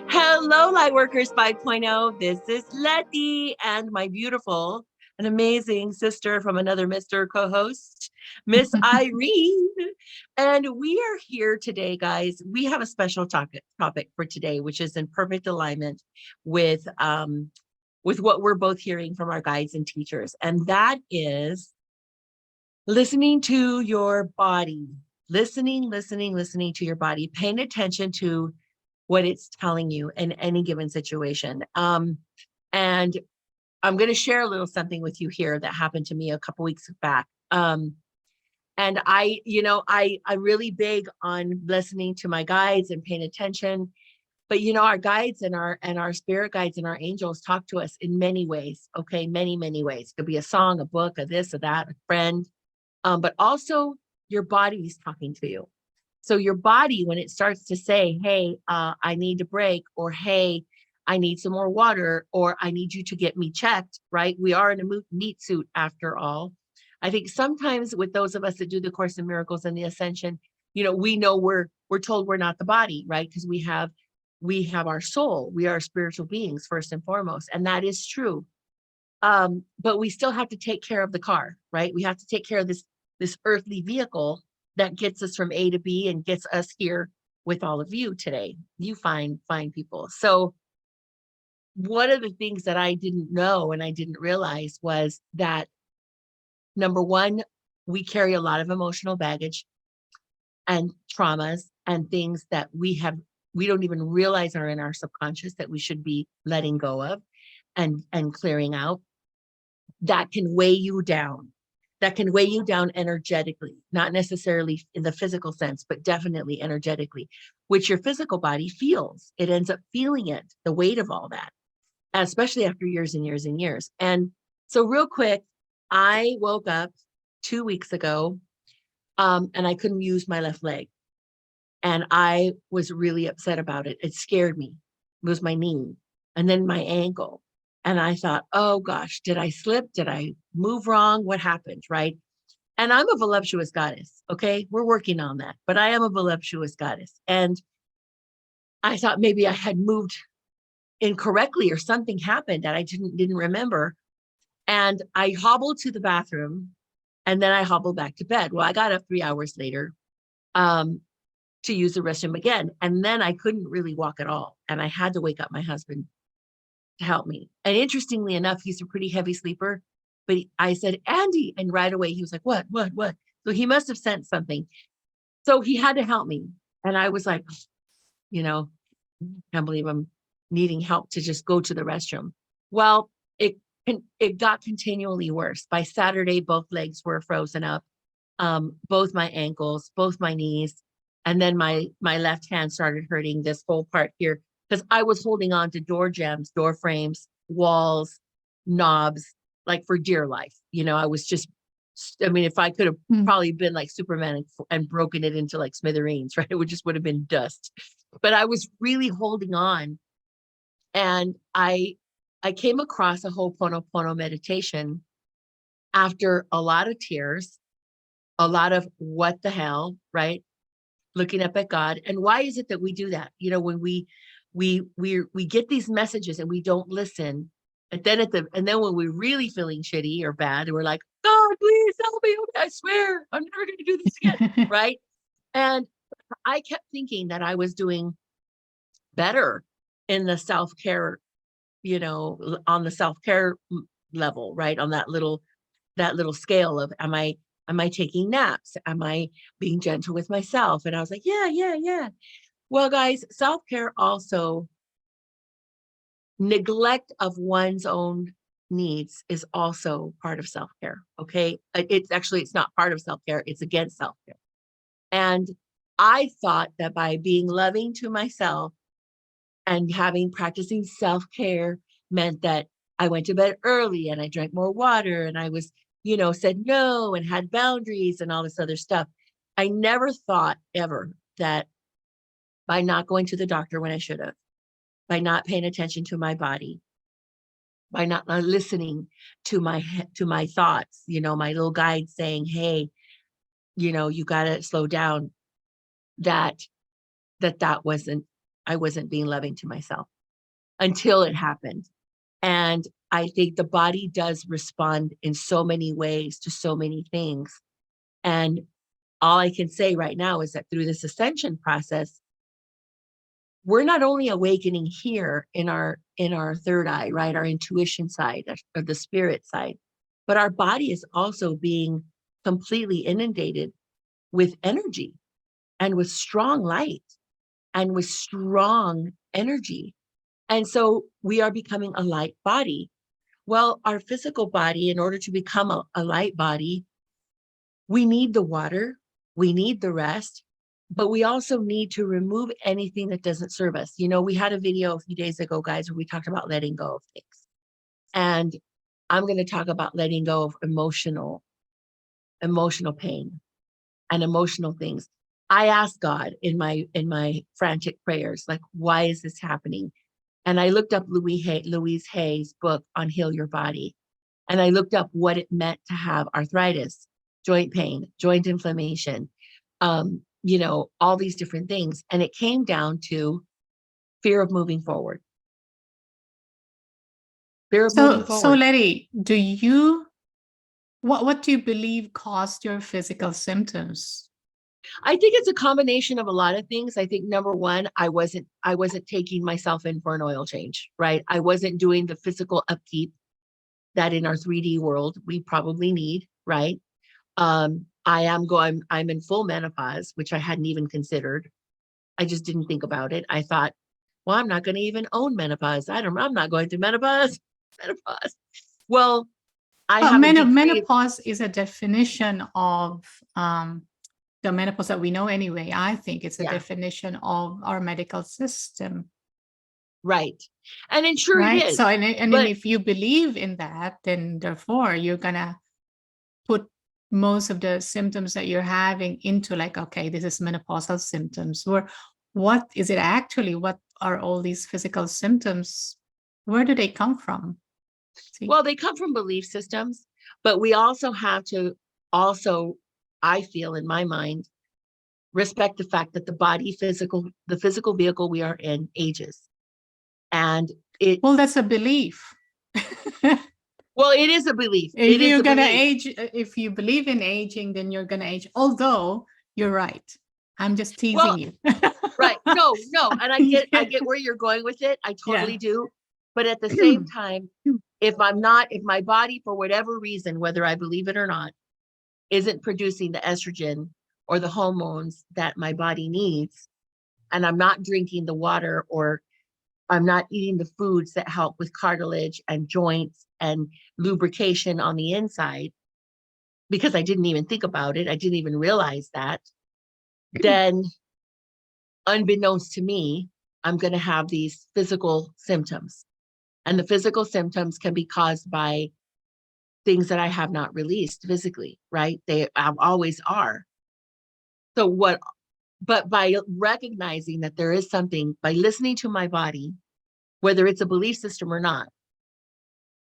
Hello, Lightworkers 5.0. This is Leti and my beautiful and amazing sister from another Mr. co-host, Miss Irene. And we are here today, guys. We have a special topic for today, which is in perfect alignment with what we're both hearing from our guides and teachers. And that is listening to your body, listening to your body, paying attention to what it's telling you in any given situation. And I'm going to share a little something with you here that happened to me a couple weeks back. And I'm really big on listening to my guides and paying attention. But our guides and our spirit guides and our angels talk to us in many ways. Okay, many ways. It could be a song, a book, a this, or that, a friend. But also your body is talking to you. So your body, when it starts to say, hey, I need a break, or hey, I need some more water, or I need you to get me checked, right? We are in a meat suit after all. I think sometimes with those of us that do the Course in Miracles and the Ascension, we know we're told we're not the body, right? Because we have our soul. We are spiritual beings first and foremost. And that is true. But we still have to take care of the car, right? We have to take care of this earthly vehicle that gets us from A to B and gets us here with all of you today, you fine people. So one of the things that I didn't know and I didn't realize was that, number one, we carry a lot of emotional baggage and traumas and things that we don't even realize are in our subconscious that we should be letting go of and clearing out. That can weigh you down. That can weigh you down energetically, not necessarily in the physical sense, but definitely energetically, which your physical body feels. It ends up feeling it, the weight of all that, especially after years and years and years. And so real quick, I woke up 2 weeks ago and I couldn't use my left leg. And I was really upset about it. It scared me. It was my knee and then my ankle. And I thought, oh gosh, did I slip? Did I move wrong? What happened? Right. And I'm a voluptuous goddess. Okay. We're working on that, but I am a voluptuous goddess. And I thought maybe I had moved incorrectly or something happened that I didn't remember. And I hobbled to the bathroom and then I hobbled back to bed. Well, I got up 3 hours later to use the restroom again. And then I couldn't really walk at all. And I had to wake up my husband to help me. And interestingly enough, he's a pretty heavy sleeper. But I said, Andy. And right away, he was like, what? So he must have sensed something. So he had to help me. And I was like, can't believe I'm needing help to just go to the restroom. Well, it got continually worse. By Saturday, both legs were frozen up, both my ankles, both my knees. And then my left hand started hurting, this whole part here, because I was holding on to door jambs, door frames, walls, knobs, like for dear life. I was just, if I could have probably been like Superman and broken it into like smithereens, right? It would have been dust. But I was really holding on. And I came across a Ho'oponopono meditation after a lot of tears, a lot of what the hell, right? Looking up at God. And why is it that we do that? When we get these messages and we don't listen, and then when we're really feeling shitty or bad, we're like, God, please help me. I swear I'm never going to do this again. Right. And I kept thinking that I was doing better in the self-care, on the self-care level, right? On that little scale of, am I taking naps? Am I being gentle with myself? And I was like, yeah. Well, guys, self-care also, neglect of one's own needs is also part of self-care. Okay. It's not part of self-care. It's against self-care. And I thought that by being loving to myself and practicing self-care meant that I went to bed early and I drank more water and I was, said no and had boundaries and all this other stuff. I never thought ever that by not going to the doctor when I should have, by not paying attention to my body, by not listening to my thoughts, my little guide saying, hey, you got to slow down, that wasn't I wasn't being loving to myself until it happened. And I think the body does respond in so many ways to so many things. And all I can say right now is that through this ascension process, we're not only awakening here in our third eye, right? Our intuition side or the spirit side, but our body is also being completely inundated with energy and with strong light and with strong energy. And so we are becoming a light body. Well, our physical body, in order to become a light body, we need the water, we need the rest, but we also need to remove anything that doesn't serve us. You know, we had a video a few days ago, guys, where we talked about letting go of things. And I'm going to talk about letting go of emotional pain and emotional things. I asked God in my frantic prayers, like, why is this happening? And I looked up Louise Hay's book on Heal Your Body. And I looked up what it meant to have arthritis, joint pain, joint inflammation, all these different things. And it came down to fear of moving forward. Fear of moving So forward. Letty, what do you believe caused your physical symptoms? I think it's a combination of a lot of things. I think number one, I wasn't taking myself in for an oil change, right? I wasn't doing the physical upkeep that in our 3D world we probably need, right? I'm in full menopause, which I hadn't even considered. I just didn't think about it. I thought, well, I'm not going to even own menopause. I'm not going through menopause. Menopause. Well, I Well, have a decree. menopause is a definition of the menopause that we know anyway. I think it's a Yeah, definition of our medical system, right. And it sure it right? is. So, and then But if you believe in that, then therefore you're gonna put most of the symptoms that you're having into like, okay, this is menopausal symptoms. Or what is it actually? What are all these physical symptoms? Where do they come from? See? well, they come from belief systems, but we also have to also, I feel in my mind, respect the fact that the physical vehicle we are in ages. And it, Well, that's a belief. well, it is a belief. If It is you're a gonna belief. age, if you believe in aging, then you're gonna age. Although you're right. I'm just teasing Well, you. right. No, no. And I Yeah. get where you're going with it. I Yeah. totally do. But at the same time, if my body, for whatever reason, whether I believe it or not, isn't producing the estrogen or the hormones that my body needs, and I'm not drinking the water or I'm not eating the foods that help with cartilage and joints and lubrication on the inside, because I didn't even think about it, I didn't even realize that, then unbeknownst to me, I'm going to have these physical symptoms. And the physical symptoms can be caused by things that I have not released physically, right? They always are. So but by recognizing that there is something, by listening to my body, whether it's a belief system or not,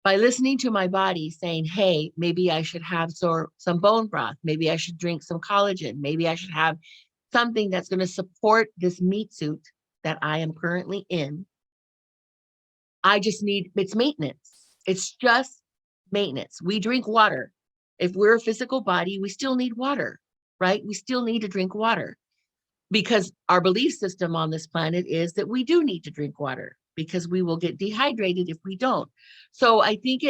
by listening to my body saying, hey, maybe I should have some bone broth, maybe I should drink some collagen, maybe I should have something that's going to support this meat suit that I am currently in. It's maintenance. It's just maintenance. We drink water. If we're a physical body, we still need water, right? We still need to drink water because our belief system on this planet is that we do need to drink water because we will get dehydrated if we don't. So I think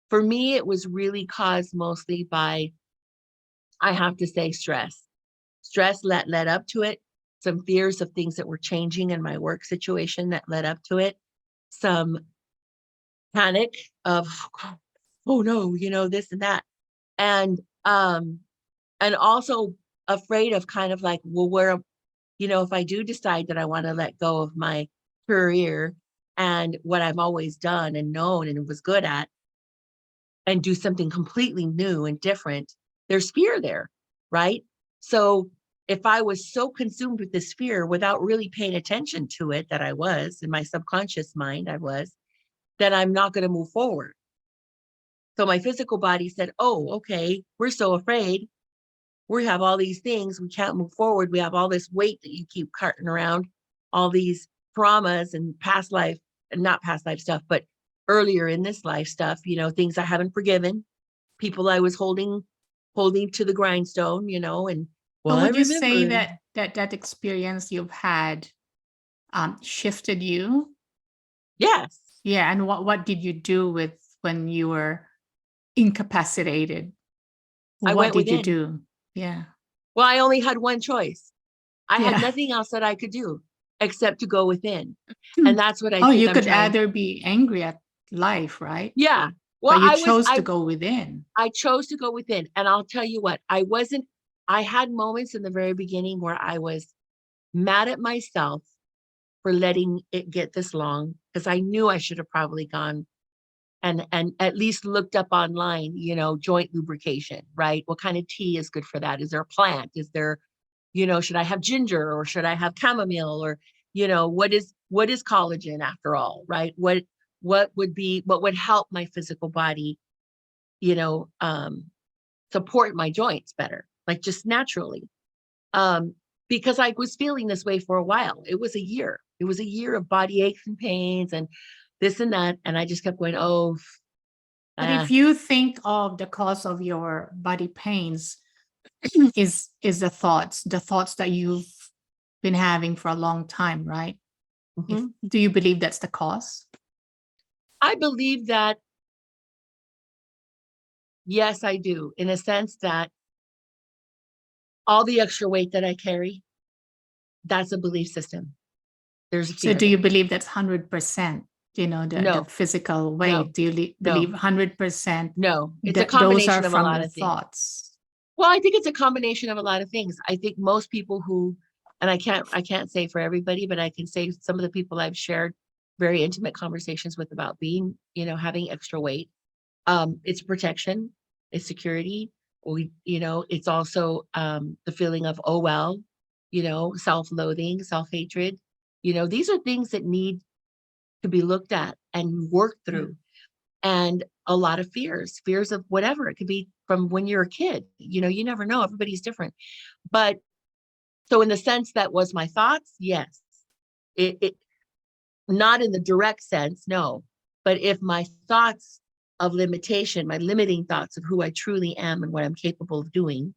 for me, it was really caused mostly by, I have to say, stress. Stress led up to it, some fears of things that were changing in my work situation that led up to it, some panic of, oh no, this and that. And and also afraid of kind of like, well, where, if I do decide that I want to let go of my career and what I've always done and known and was good at and do something completely new and different, there's fear there, right? So if I was so consumed with this fear without really paying attention to it, that I was in my subconscious mind, then I'm not going to move forward. So my physical body said, oh, okay, we're so afraid. We have all these things. We can't move forward. We have all this weight that you keep carting around. all these traumas and past life, and not past life stuff, but earlier in this life stuff, things I haven't forgiven, people I was holding to the grindstone, and So well, I would you say remember. that that experience you've had shifted you? Yes, Yeah, and what did you do with when you were incapacitated? I What went did you within. do? Yeah. Well, I only had one choice. I had Yeah. nothing else that I could do except to go within. And that's what I Oh, think you I'm could trying. either be angry at life, right? Yeah. Well, But you chose to go within. I chose to go within. And I'll tell you what, I had moments in the very beginning where I was mad at myself for letting it get this long, because I knew I should have probably gone and at least looked up online, joint lubrication, right? What kind of tea is good for that? Is there a plant? Is there, should I have ginger or should I have chamomile, or, what is collagen after all, right? What would help my physical body, you know, um, support my joints better, like just naturally. Um, because I was feeling this way for a while. It was a year. It was a year of body aches and pains and this and that. And I just kept going, oh, But if uh, you think of the cause of your body pains is the thoughts that you've been having for a long time, right? If mhm. do you believe that's the cause? I believe that, yes, I do, in a sense that all the extra weight that I carry, that's a belief system. There's a So fear do you there. believe that's 100%, the No, physical no, weight? Do you believe no, 100% no. It's a that those are combination of a from lot your of things. thoughts? Well, I think it's a combination of a lot of things. I think most people who, and I can't say for everybody, but I can say some of the people I've shared very intimate conversations with about being, having extra weight. It's protection, it's security. It's also the feeling of, oh well, self-loathing, self-hatred. These are things that need to be looked at and worked Yeah. through. And a lot of fears of whatever. It could be from when you're a kid. You never know. Everybody's different. But so in the sense that was my thoughts, yes. It not in the direct sense, no. But if my thoughts of limitation, my limiting thoughts of who I truly am and what I'm capable of doing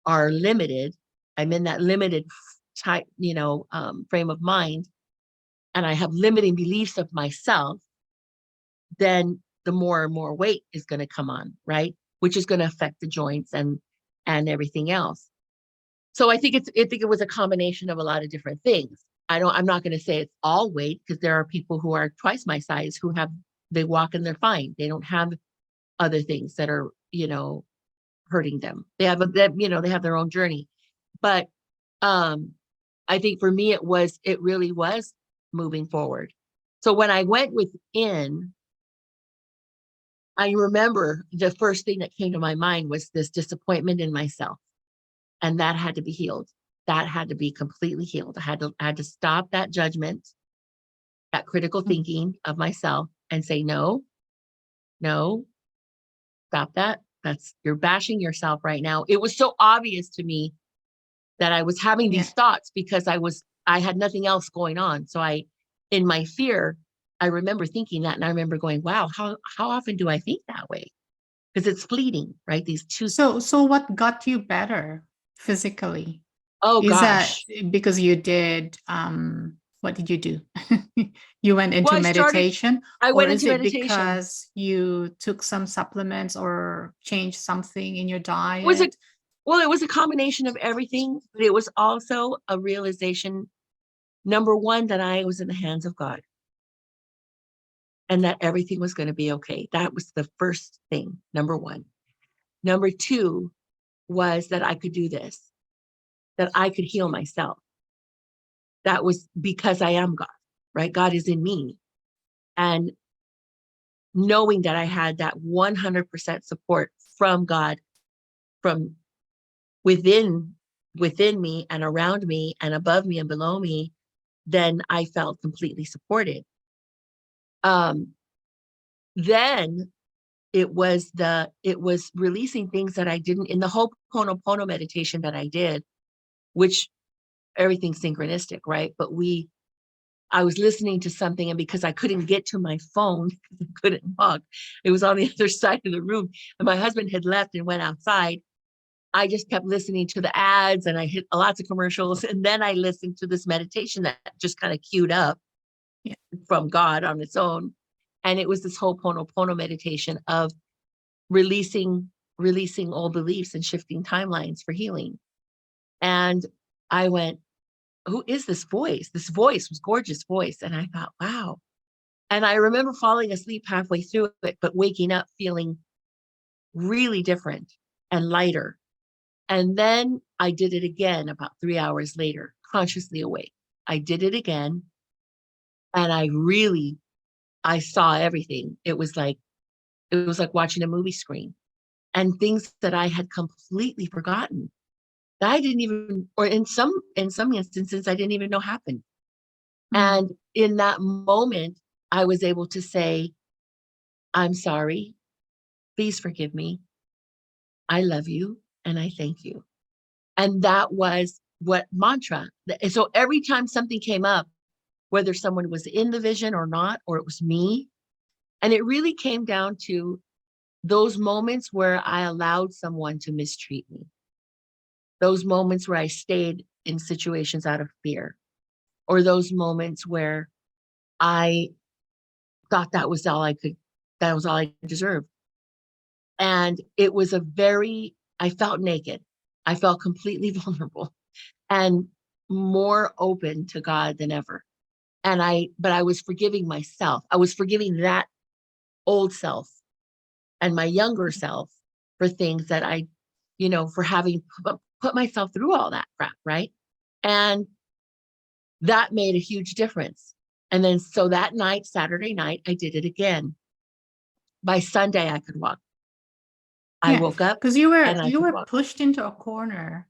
are limited, I'm in that limited type, frame of mind, and I have limiting beliefs of myself, then the more and more weight is going to come on, right? Which is going to affect the joints and everything else. So I think it was a combination of a lot of different things. I'm not going to say it's all weight, because there are people who are twice my size who they walk and they're fine. They don't have other things that are, hurting them. They have their own journey. But um I think for me it really was moving forward. So when I went within, I remember the first thing that came to my mind was this disappointment in myself, and that had to be healed. That had to be completely healed. I had to stop that judgment, that critical Mm. thinking of myself, and say, no, no, stop that. You're bashing yourself right now. It was so obvious to me that I was having Yeah. these thoughts because I had nothing else going on. So in my fear, I remember thinking that, and I remember going, wow, how often do I think that way? Because it's fleeting, right? These two. So what got you better physically? Oh Is that gosh. because you did what did you do? You went Well, into meditation, I or went is into it meditation. because you took some supplements or changed something in your Was it diet? Well, it was a combination of everything, but it was also a realization, number one, that I was in the hands of God and that everything was going to be okay. That was the first thing, number one. Number two was that I could do this, that I could heal myself. That was because I am God, right? God is in me. And knowing that I had that 100% support from God, from within within me and around me and above me and below me, then I felt completely supported. Um, then it was releasing things that I didn't in the Ho'oponopono meditation that I did, which everything's synchronistic, right? But I was listening to something, and because I couldn't get to my phone, I couldn't walk, it was on the other side of the room, and my husband had left and went outside. I just kept listening to the ads, and I hit lots of commercials. And then I listened to this meditation that just kind of queued up Yeah. from God on its own. And it was this whole Pono meditation of releasing, releasing old beliefs and shifting timelines for healing. And I went, who is this voice? This voice was gorgeous voice. And I thought, wow. And I remember falling asleep halfway through it, but waking up feeling really different and lighter. And then I did it again about 3 hours later, consciously awake. I did it again. And I saw everything. It was like watching a movie screen, and things that I had completely forgotten that I didn't even, or in some instances, I didn't even know happened. Mm. And in that moment, I was able to say, I'm sorry. Please forgive me. I love you. And I thank you. And that was what mantra. And so every time something came up, whether someone was in the vision or not, or it was me, and it really came down to those moments where I allowed someone to mistreat me, those moments where I stayed in situations out of fear, or those moments where I thought that was all I deserved. And it was I felt naked. I felt completely vulnerable and more open to God than ever. But I was forgiving myself. I was forgiving that old self and my younger self for things that for having put myself through all that crap. Right. And that made a huge difference. And then, so that night, Saturday night, I did it again. By Sunday, I could walk. I Yeah, woke up because you were and I you could were walk. pushed into a corner.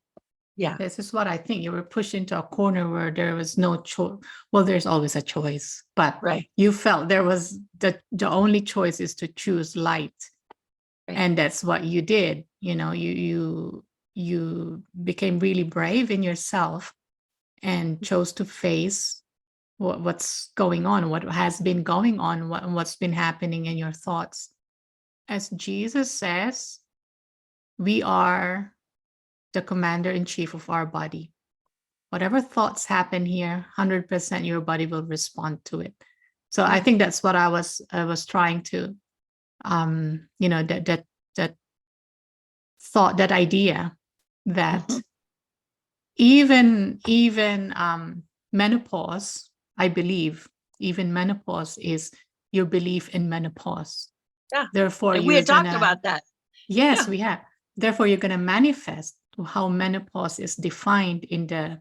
Yeah. This is what I think. You were pushed into a corner where there was no choice. Well, there's always a choice, but Right. you felt there was the only choice is to choose light. Right. And that's what you did. You became really brave in yourself and chose to face what's going on, what has been going on, what's been happening in your thoughts. As Jesus says, we are the commander in chief of our body. Whatever thoughts happen here, 100% your body will respond to it. So I Yeah. think that's what I was trying to, that thought, that idea that Mhm. even menopause, I believe, even menopause is your belief in menopause. Yeah. Therefore, And we you're had talked gonna, about that. yes, Yeah. we have. Therefore, you're gonna manifest how menopause is defined in the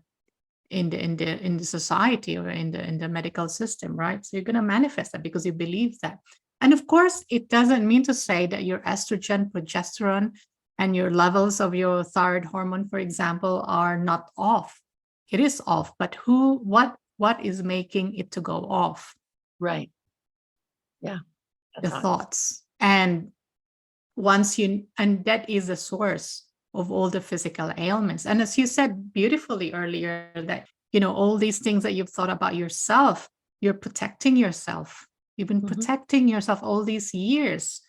society or in the medical system, right? So you're gonna manifest that because you believe that. And of course, it doesn't mean to say that your estrogen, progesterone, and your levels of your thyroid hormone, for example, are not off. It is off, but what is making it to go off? Right. Yeah. The That's honest. thoughts. And that is the source of all the physical ailments. And as you said beautifully earlier, that all these things that you've thought about yourself, you're protecting yourself. You've been Hmm. protecting yourself all these years.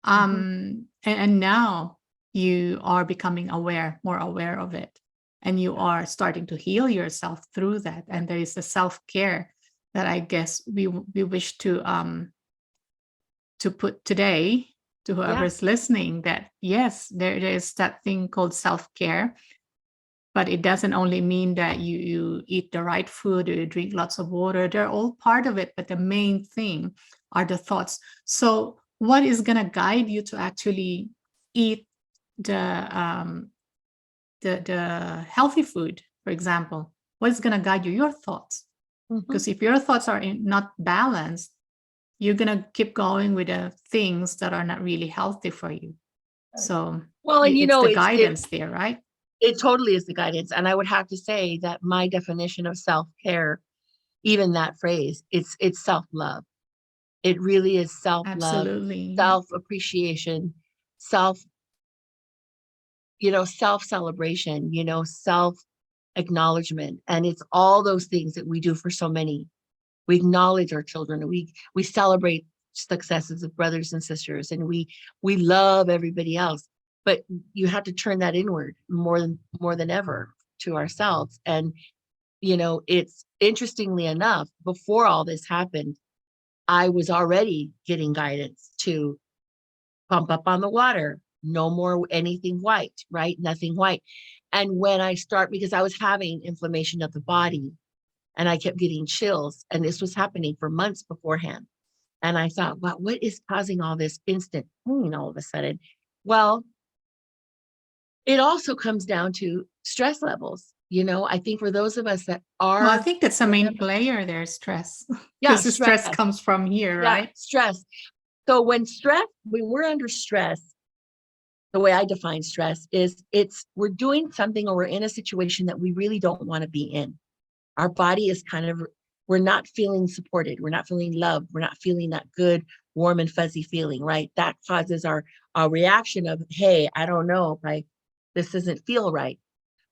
Hmm. And now you are becoming more aware of it. And you are starting to heal yourself through that. Yeah. And there is a self-care that I guess we wish to put today to Yeah. whoever's listening, that yes, there is that thing called self-care, but it doesn't only mean that you eat the right food or you drink lots of water. They're all part of it, but the main thing are the thoughts. So what is going to guide you to actually eat the the healthy food, for example? What is going to guide you? Your thoughts. Hmm. Because if your thoughts are not balanced, you're going to keep going with the things that are not really healthy for you. Right. So Well, and it's the it guidance there, right? it totally is the guidance. And I would have to say that my definition of self-care, even that phrase, it's self-love. It really is self-love, Absolutely. Yeah. self-appreciation, self, self-celebration, self acknowledgement. And it's all those things that we do for so many. We acknowledge our children. We celebrate successes of brothers and sisters, and we love everybody else. But you have to turn that inward more than ever to ourselves. And it's interestingly enough, before all this happened, I was already getting guidance to pump up on the water, no more anything white, right? Nothing white. And when I start, because I was having inflammation of the body and I kept getting chills, and this was happening for months beforehand. And I thought, wow, what is causing all this instant pain all of a sudden? Well, it also comes down to stress levels. I think for those of us that Well, I are, think that's the main player there, stress, yeah, because the stress, stress comes from here, yeah, right? stress. So when we're under stress, the way I define stress is we're doing something or we're in a situation that we really don't want to be in. Our body is we're not feeling supported. We're not feeling loved. We're not feeling that good, warm and fuzzy feeling, right? That causes our reaction of, hey, I don't know if this doesn't feel right.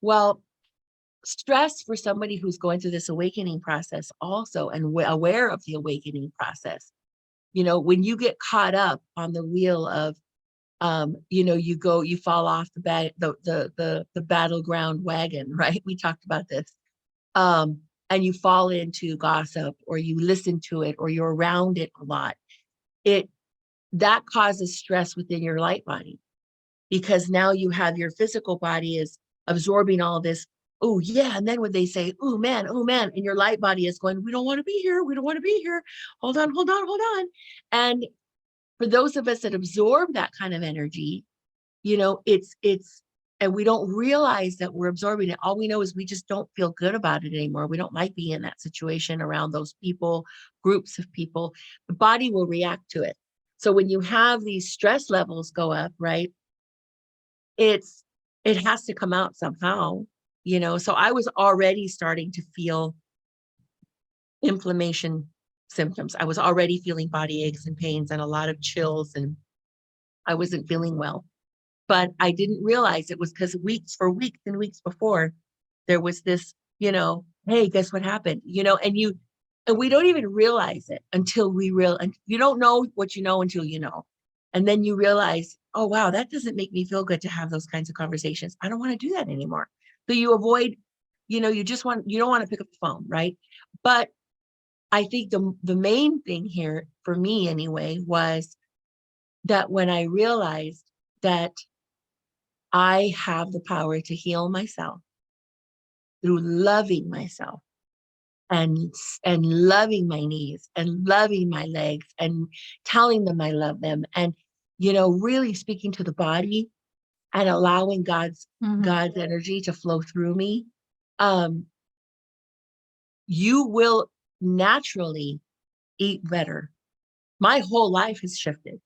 Well, stress for somebody who's going through this awakening process also, and aware of the awakening process, when you get caught up on the wheel of, you fall off the battleground wagon, right? We talked about this. And you fall into gossip, or you listen to it, or you're around it a lot. That causes stress within your light body, because now you have your physical body is absorbing all this. Oh yeah. And then when they say, oh man, and your light body is going, we don't want to be here. We don't want to be here. Hold on, hold on, hold on. And for those of us that absorb that kind of energy, it's and we don't realize that we're absorbing it. All we know is we just don't feel good about it anymore. We don't like being in that situation around those people, groups of people. The body will react to it. So when you have these stress levels go up, right, it has to come out somehow. So I was already starting to feel inflammation symptoms. I was already feeling body aches and pains and a lot of chills, and I wasn't feeling well. But I didn't realize it was because weeks and weeks before, there was this, hey, guess what happened? And we don't even realize it until and you don't know what you know until you know. And then you realize, oh wow, that doesn't make me feel good to have those kinds of conversations. I don't want to do that anymore. So you avoid, you don't want to pick up the phone, right? But I think the main thing here for me anyway was that when I realized that I have the power to heal myself through loving myself, and loving my knees and loving my legs and telling them I love them, and really speaking to the body and allowing God's energy to flow through me. You will naturally eat better. My whole life has shifted.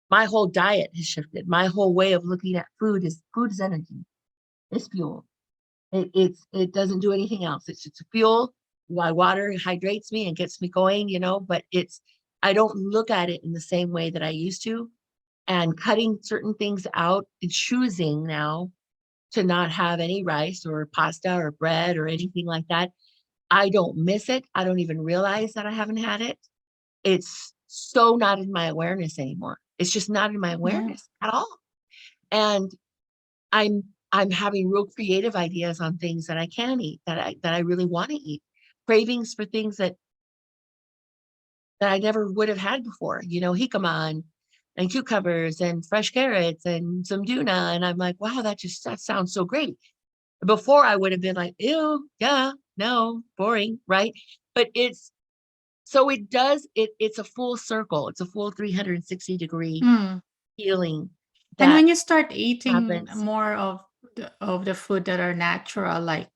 My whole diet has shifted. My whole way of looking at food is energy. It's fuel. It doesn't do anything else. It's just a fuel. Why water hydrates me and gets me going, but I don't look at it in the same way that I used to. And cutting certain things out and choosing now to not have any rice or pasta or bread or anything like that. I don't miss it. I don't even realize that I haven't had it. It's so not in my awareness anymore. It's just not in my Yeah. awareness at all. And I'm having real creative ideas on things that I can eat, that I really want to eat. Cravings for things that I never would have had before. Jicama and cucumbers and fresh carrots and some tuna. And I'm like, wow, that sounds so great. Before I would have been like, ew, yeah, no, boring, right? But it's a full circle. It's a full 360-degree Mm. healing And that when you start eating happens. more of the food that are natural, like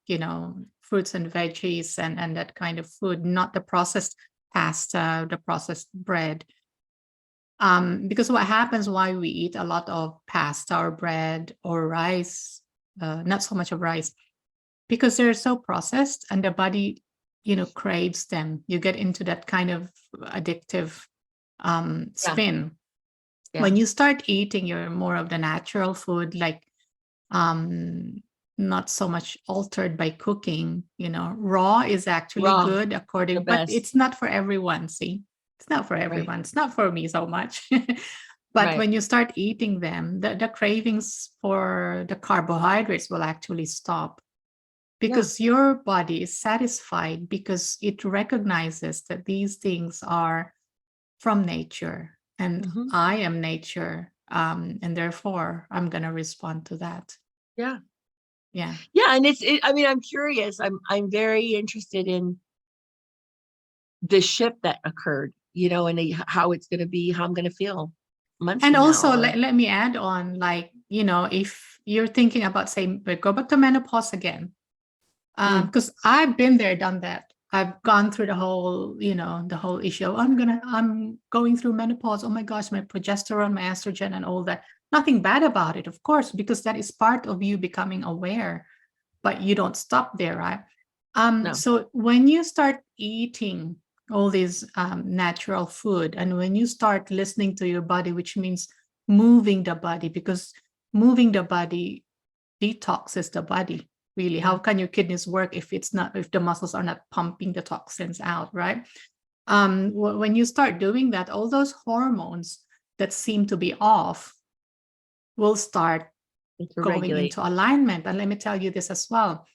fruits and veggies and that kind of food, not the processed pasta, the processed bread. Because what happens why we eat a lot of pasta or bread or rice, not so much of rice, because they're so processed and the body, craves them. You get into that kind of addictive Yeah, spin. yeah, When you start eating your more of the natural food, like um not so much altered by cooking. Raw is actually Raw, good the but best. it's not for everyone. See, it's not for Right. everyone. It's not for me so much. But Right. when you start eating them, the cravings for the carbohydrates will actually stop, Yeah. because your body is satisfied, because it recognizes that these things are from nature, and Hmm. I am nature, and therefore I'm going to respond to that. Yeah. Yeah. Yeah. And I mean, I'm curious. I'm very interested in the shift that occurred, and how it's going to be, how I'm going to feel months And from now, also, or let me add on, like, if you're thinking about, say, go back to menopause again, mm, because I've been there, done that. I've gone through the whole issue. I'm going through menopause. Oh my gosh, my progesterone, my estrogen, and all that. Nothing bad about it, of course, because that is part of you becoming aware. But you don't stop there, right? no. So when you start eating all these natural food, and when you start listening to your body, which means moving the body, because moving the body detoxes the body. Really, how Yeah. can your kidneys work if the muscles are not pumping the toxins out, right? When you start doing that, all those hormones that seem to be off will start To going regulate. into alignment. And let me tell you this as well: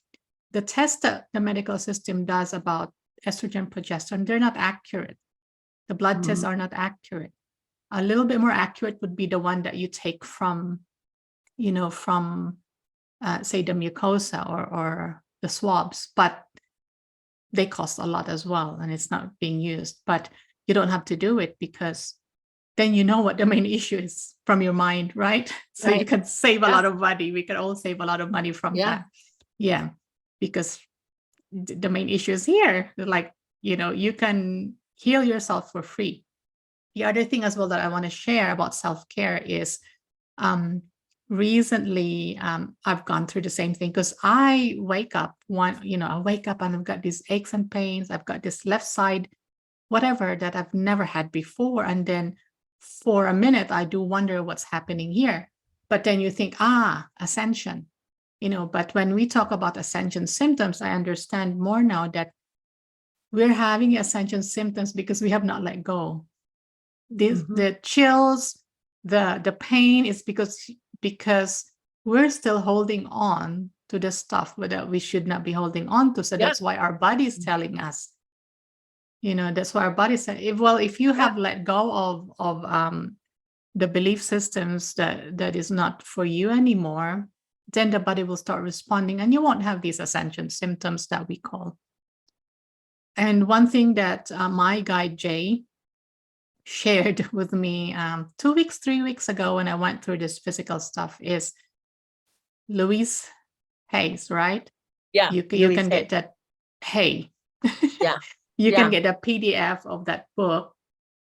the tests that the medical system does about estrogen, progesterone, they're not accurate. The blood tests Hmm. are not accurate. A little bit more accurate would be the one that you take from, say, the mucosa, or the swabs, but they cost a lot as well, and it's not being used. But you don't have to do it, because then you know what the main issue is from your mind, right? So you Right. can save a Yeah. lot of money. We can all save a lot of money from Yeah. that. Yeah, because the main issue is here. Like, you can heal yourself for free. The other thing as well that I want to share about self-care is, um, recently, I've gone through the same thing, because I wake up and I've got these aches and pains. I've got this left side, whatever, that I've never had before. And then for a minute, I do wonder what's happening here. But then you think, ascension. But when we talk about ascension symptoms, I understand more now that we're having ascension symptoms because we have not let go. Hmm. The chills, the pain is because we're still holding on to the stuff that we should not be holding on to. So Yeah. that's why our body is telling us, that's why our body said, if you Yeah. have let go of the belief systems that is not for you anymore, then the body will start responding, and you won't have these ascension symptoms that we call. And one thing that my guide Jay shared with me 2 weeks, 3 weeks ago, when I went through this physical stuff, is Louise Hayes, right? Yeah. You Louis can Hay. get that. Hey, Yeah. you can Yeah. get a PDF of that book.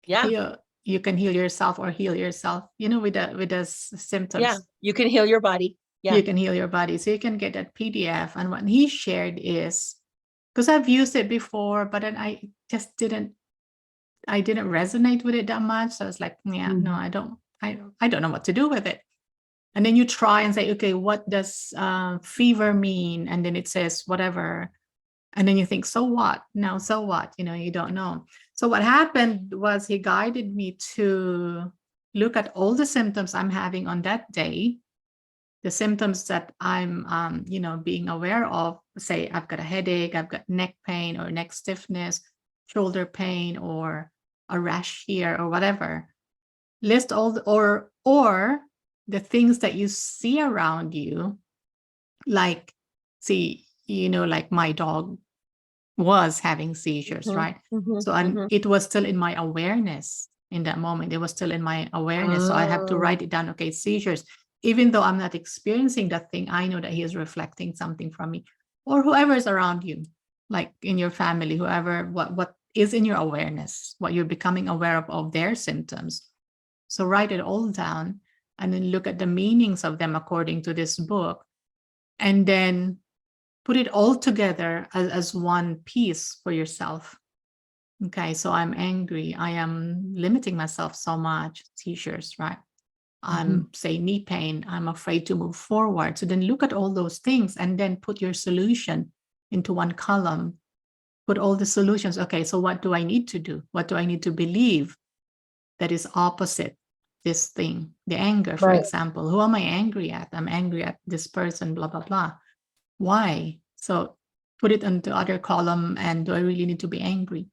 Yeah. You can heal yourself, or heal yourself, with the Yeah. symptoms. You can heal your body. Yeah. You can heal your body. So you can get that PDF. And what he shared is, because I've used it before, but then I didn't resonate with it that much. So I was like, yeah, no, Mhm. I don't know what to do with it. And then you try and say, okay, what does fever mean? And then it says whatever. And then you think, so what? No, so what? You don't know. So what happened was, he guided me to look at all the symptoms I'm having on that day, the symptoms that I'm, being aware of. Say, I've got a headache, I've got neck pain or neck stiffness, shoulder pain, or a rash here, or whatever. List all or the things that you see around you, like, see, like my dog was having seizures, Mhm. right? Mhm. So, and Mhm. it was still in my awareness in that moment. It was still in my awareness. So I have to Oh. write it down. Okay, seizures. Even though I'm not experiencing that thing, I know that he is reflecting something from me, or whoever is around you, like in your family, whoever, what is in your awareness, what you're becoming aware of their symptoms. So write it all down, and then look at the meanings of them according to this book, and then put it all together as one piece for yourself. Okay, so I'm angry. I am limiting myself so much. Seizures, right? I'm say knee pain, I'm afraid to move forward. So then look at all those things and then put your solution into one column. Put all the solutions. Okay, so what do I need to do? What do I need to believe that is opposite this thing? The anger, for Right. example. Who am I angry at? I'm angry at this person, blah, blah, blah. Why? So put it into other column. And do I really need to be angry?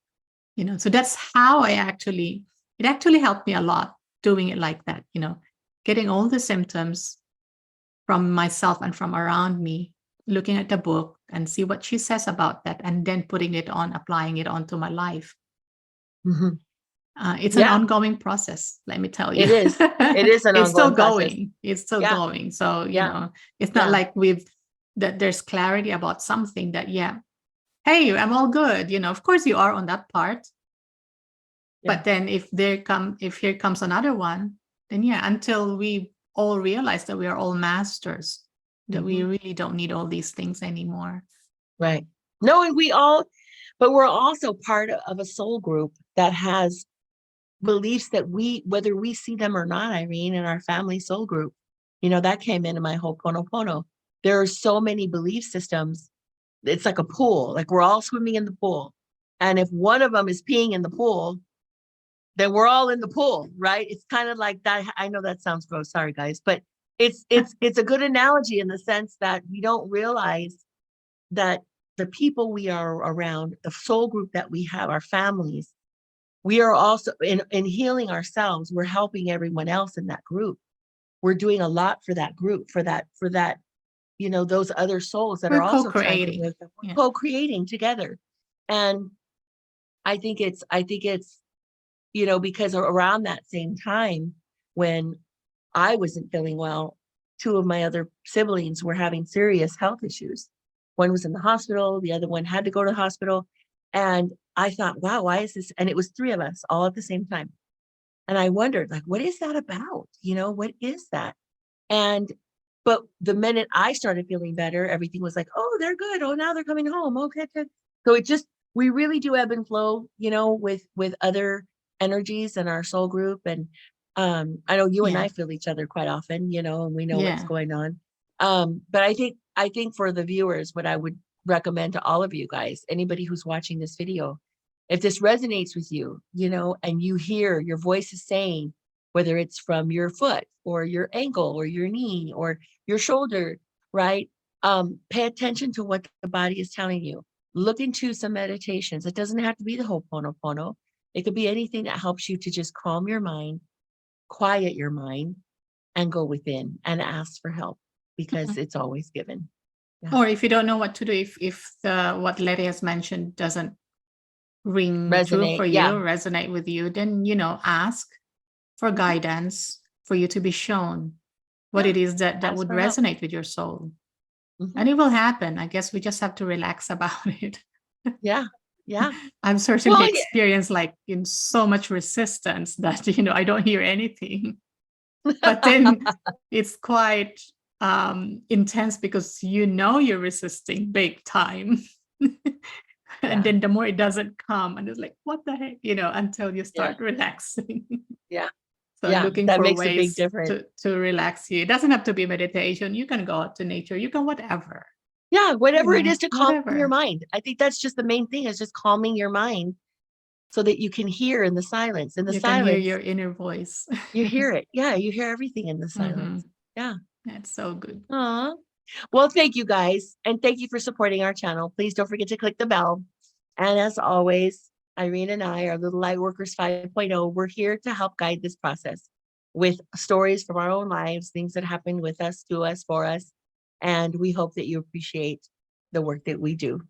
So that's how it actually helped me a lot doing it like that, getting all the symptoms from myself and from around me, looking at the book and see what she says about that, and then applying it onto my life. Mhm. It's an Yeah, ongoing process, let me tell you. it is. It is an It's still ongoing process. going. It's still Yeah. going. So, Yeah. it's not Yeah. like that there's clarity about something that, hey, I'm all good. Of course you are on that part. Yeah. But then if here comes another one, then until we all realize that we are all masters, that we Mhm. really don't need all these things anymore. Right. No, and but we're also part of a soul group that has beliefs that whether we see them or not, Irene, in our family soul group, that came into my Ho'oponopono. There are so many belief systems. It's like a pool, like we're all swimming in the pool. And if one of them is peeing in the pool, then we're all in the pool, right? It's kind of like that. I know that sounds gross. Sorry, guys, but it's a good analogy in the sense that we don't realize that the people we are around, the soul group that we have, our families, we are also in healing ourselves. We're helping everyone else in that group. We're doing a lot for that group, for that, those other souls that are We're also trying to co-creating. live. We're co-creating together. And I think it's, because around that same time when I wasn't feeling well, two of my other siblings were having serious health issues. One was in the hospital, the other one had to go to the hospital. And I thought, wow, why is this? And it was three of us all at the same time. And I wondered, like, what is that about? What is that? And, but the minute I started feeling better, everything was like, oh, they're good. Oh, now they're coming home. Okay, good. So we really do ebb and flow, with other energies in our soul group. And I know you and I feel each other quite often, and we know what's going on. But I think for the viewers, what I would recommend to all of you guys, anybody who's watching this video, if this resonates with you, and you hear your voice is saying, whether it's from your foot or your ankle or your knee or your shoulder, right? Pay attention to what the body is telling you. Look into some meditations. It doesn't have to be the Ho'oponopono. It could be anything that helps you to just calm your mind, quiet your mind, and go within and ask for help, because it's always given. Yeah. Or if you don't know what to do, if what Leti has mentioned doesn't ring true for Resonate. you, Yeah. resonate with you, then ask for guidance, for you to be shown what it is that Ask would for help. resonate with your soul. Mhm. And it will happen. I guess we just have to relax about it. Yeah. Yeah. I've certainly Well, yeah. experienced in so much resistance that I don't hear anything. But then it's quite intense because you're resisting big time. And Yeah. then the more it doesn't come, and it's like, what the heck, until you Yeah. start relaxing. Yeah. So Yeah. looking That for makes a big ways difference. to relax you. It doesn't have to be meditation. You can go out to nature. You can whatever. Yeah. Whatever it is to calm your Whatever. mind. I think that's just the main thing, is just calming your mind so that you can hear in the silence. In the You can hear silence, your inner voice. you hear it. Yeah. You hear everything in the Mhm. silence. Yeah. That's so good. Aw. Well, thank you guys. And thank you for supporting our channel. Please don't forget to click the bell. And as always, Irene and I are Little Light Workers 5.0. We're here to help guide this process with stories from our own lives, things that happen with us, to us, for us. And we hope that you appreciate the work that we do.